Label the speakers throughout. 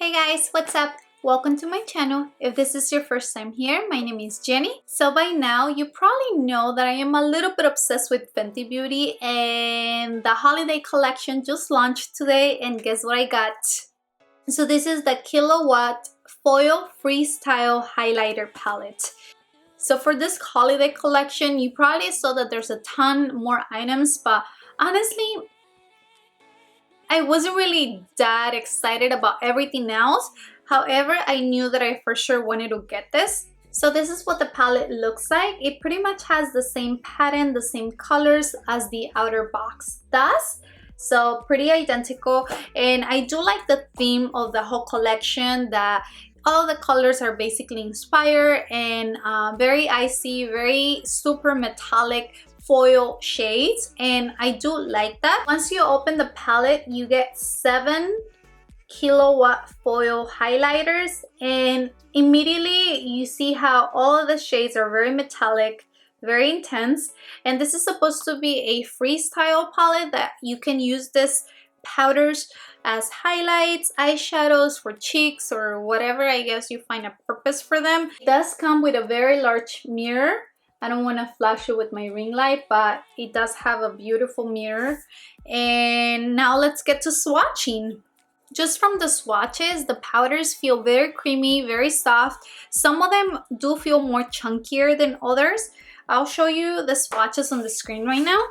Speaker 1: Hey guys, what's up? Welcome to my channel. If this is your first time here, my name is Jenny. So by now, you probably know that I am a little bit obsessed with Fenty Beauty, and the holiday collection just launched today, and guess what I got? So this is the Killawatt Foil Freestyle Highlighter Palette. So for this holiday collection, you probably saw that there's a ton more items, but honestly, I wasn't really that excited about everything else. However, I knew that I for sure wanted to get this. So this is what the palette looks like. It pretty much has the same pattern, the same colors as the outer box does. So pretty identical. And I do like the theme of the whole collection, that all the colors are basically inspired and very icy, very super metallic foil shades, and I do like that. Once you open the palette, you get 7 Killawatt foil highlighters, and immediately you see how all of the shades are very metallic, very intense. And this is supposed to be a freestyle palette that you can use this powders as highlights, eyeshadows, for cheeks, or whatever I guess you find a purpose for them. It does come with a very large mirror. I don't want to flash it with my ring light, but it does have a beautiful mirror. And now let's get to swatching. Just from the swatches, the powders feel very creamy, very soft. Some of them do feel more chunkier than others. I'll show you the swatches on the screen right now.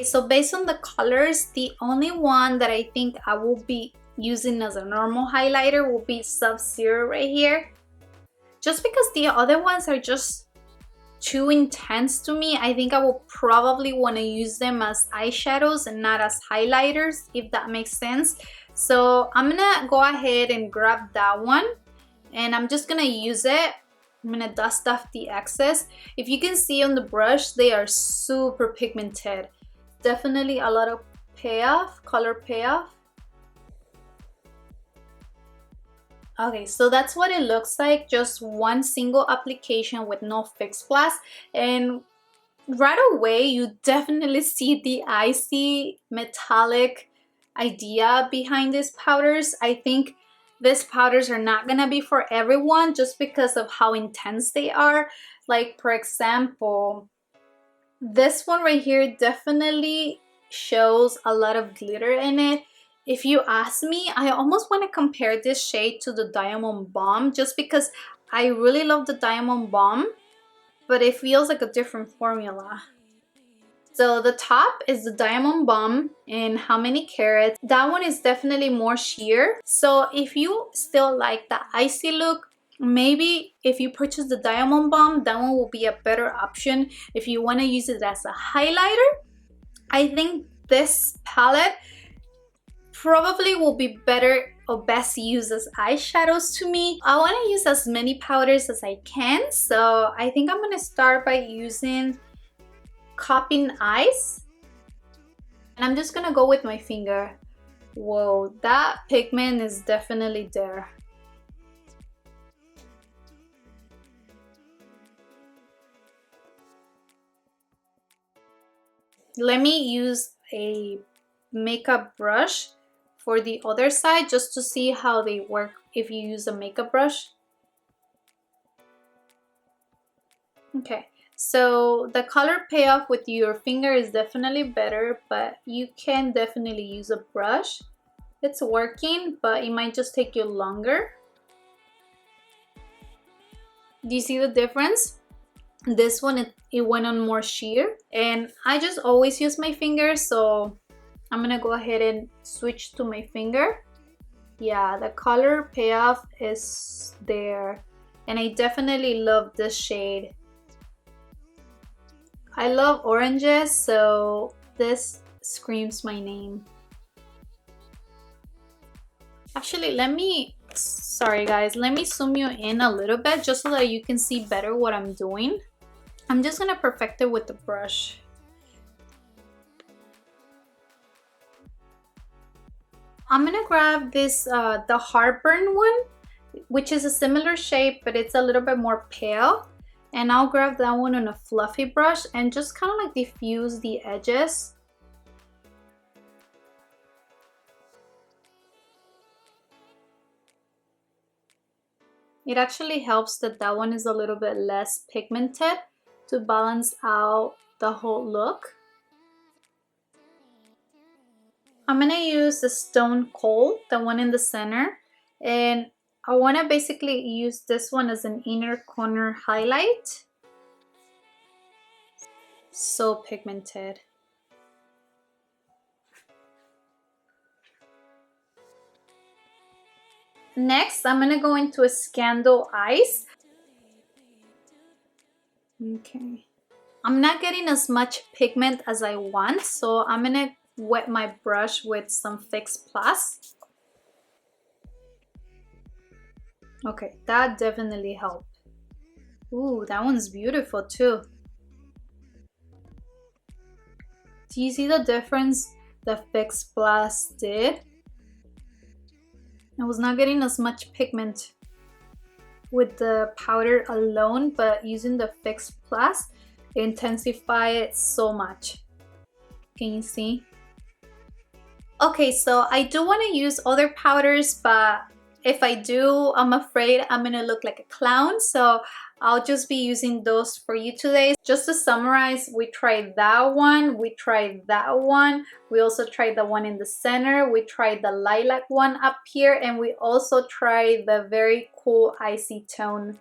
Speaker 1: So based on the colors, the only one that I think I will be using as a normal highlighter will be Sub-Zero right here. Just because the other ones are just too intense to me, I think I will probably want to use them as eyeshadows and not as highlighters, if that makes sense. So I'm gonna go ahead and grab that one, and I'm just gonna use it. I'm gonna dust off the excess. If you can see on the brush, they are super pigmented. Definitely a lot of payoff, color payoff. Okay, so that's what it looks like, just one single application with no fix blast. And right away, you definitely see the icy metallic idea behind these powders. I think these powders are not gonna be for everyone just because of how intense they are. Like, for example, this one right here definitely shows a lot of glitter in it. If you ask me, I almost want to compare this shade to the Diamond Bomb, just because I really love the Diamond Bomb, but it feels like a different formula. So the top is the Diamond Bomb in How Many Carats. That one is definitely more sheer. So if you still like the icy look, maybe if you purchase the Diamond Bomb, that one will be a better option if you want to use it as a highlighter. I think this palette probably will be better or best used as eyeshadows to me. I want to use as many powders as I can, so I think I'm going to start by using Cupping Eyes. And I'm just going to go with my finger. Whoa, that pigment is definitely there. Let me use a makeup brush for the other side just to see how they work if you use a makeup brush. Okay, so the color payoff with your finger is definitely better, but you can definitely use a brush. It's working, but it might just take you longer. Do you see the difference? This one, it went on more sheer, and I just always use my finger, so I'm gonna go ahead and switch to my finger. Yeah, the color payoff is there, and I definitely love this shade. I love oranges, so this screams my name. Actually, sorry guys, let me zoom you in a little bit just so that you can see better what I'm doing. I'm just gonna perfect it with the brush. I'm gonna grab this, the Heartburn one, which is a similar shape, but it's a little bit more pale. And I'll grab that one on a fluffy brush and just kind of like diffuse the edges. It actually helps that that one is a little bit less pigmented to balance out the whole look. I'm gonna use the Stone Cold, the one in the center, and I wanna basically use this one as an inner corner highlight. So pigmented. Next, I'm gonna go into a Scandal Eyes. Okay. I'm not getting as much pigment as I want, so I'm gonna wet my brush with some Fix Plus. Okay, that definitely helped. Ooh, that one's beautiful too. Do you see the difference the Fix Plus did? I was not getting as much pigment with the powder alone, but using the Fix Plus, it intensified it so much. Can you see? Okay, so I do want to use other powders, but if I do, I'm afraid I'm gonna look like a clown, so I'll just be using those for you today. Just to summarize, we tried that one, we tried that one, we also tried the one in the center, we tried the lilac one up here, and we also tried the very cool icy tone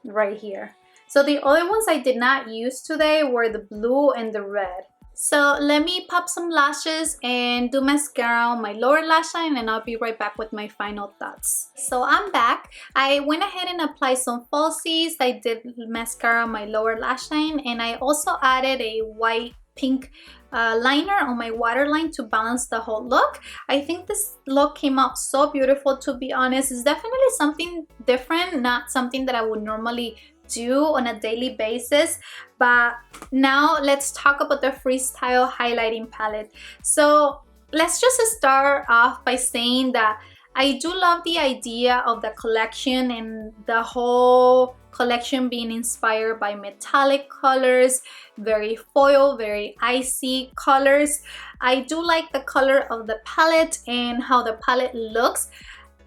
Speaker 1: right here. So the other ones I did not use today were the blue and the red. So let me pop some lashes and do mascara on my lower lash line, and I'll be right back with my final thoughts. So I'm back. I went ahead and applied some falsies. I did mascara on my lower lash line, and I also added a white pink liner on my waterline to balance the whole look. I think this look came out so beautiful, to be honest. It's definitely something different, not something that I would normally do on a daily basis. But now let's talk about the Freestyle highlighting palette. So let's just start off by saying that I do love the idea of the collection and the whole collection being inspired by metallic colors, very foil, very icy colors. I do like the color of the palette and how the palette looks.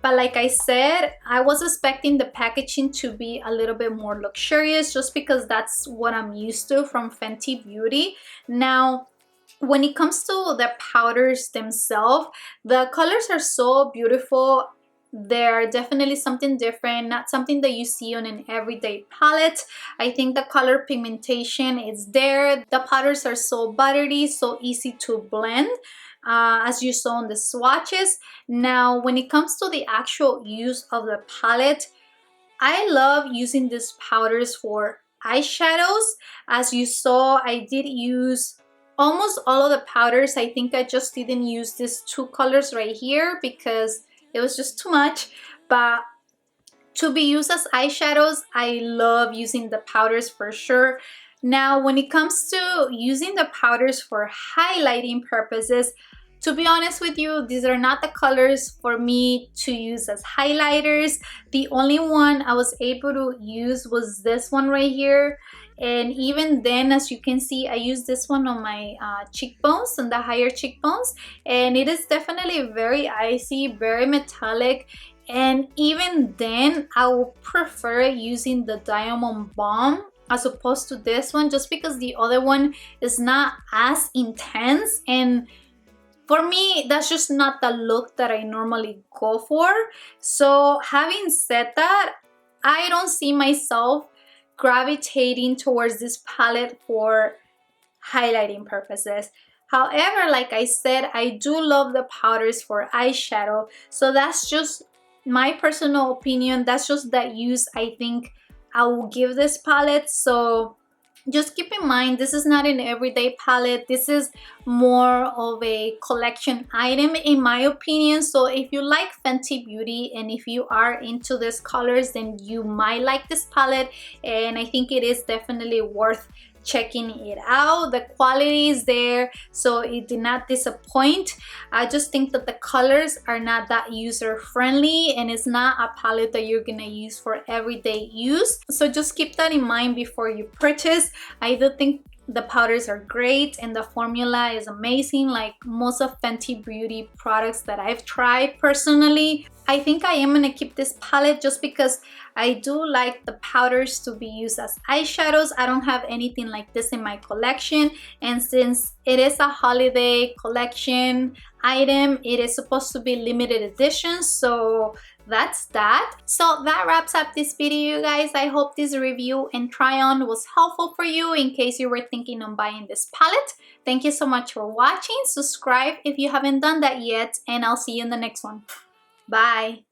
Speaker 1: But like I said, I was expecting the packaging to be a little bit more luxurious, just because that's what I'm used to from Fenty Beauty. Now, when it comes to the powders themselves, the colors are so beautiful. They're definitely something different, not something that you see on an everyday palette. I think the color pigmentation is there. The powders are so buttery, so easy to blend. As you saw on the swatches. Now, when it comes to the actual use of the palette, I love using these powders for eyeshadows. As you saw, I did use almost all of the powders. I think I just didn't use these two colors right here because it was just too much. But to be used as eyeshadows, I love using the powders for sure. Now, when it comes to using the powders for highlighting purposes, to be honest with you, these are not the colors for me to use as highlighters. The only one I was able to use was this one right here. And even then, as you can see, I use this one on my cheekbones, on the higher cheekbones. And it is definitely very icy, very metallic. And even then, I would prefer using the Diamond Balm as opposed to this one, just because the other one is not as intense, and for me that's just not the look that I normally go for. So having said that, I don't see myself gravitating towards this palette for highlighting purposes. However, like I said, I do love the powders for eyeshadow, so that's just my personal opinion. That's just that use I think I will give this palette. So just keep in mind, this is not an everyday palette. This is more of a collection item in my opinion. So if you like Fenty Beauty and if you are into these colors, then you might like this palette, and I think it is definitely worth checking it out. The quality is there, so it did not disappoint. I just think that the colors are not that user friendly, and it's not a palette that you're gonna use for everyday use. So just keep that in mind before you purchase. I do think the powders are great and the formula is amazing, like most of Fenty Beauty products that I've tried personally. I think I am gonna keep this palette just because I do like the powders to be used as eyeshadows. I don't have anything like this in my collection, and since it is a holiday collection item, it is supposed to be limited edition, so that's that. So that wraps up this video, you guys. I hope this review and try on was helpful for you in case you were thinking on buying this palette. Thank you so much for watching. Subscribe if you haven't done that yet, and I'll see you in the next one. Bye.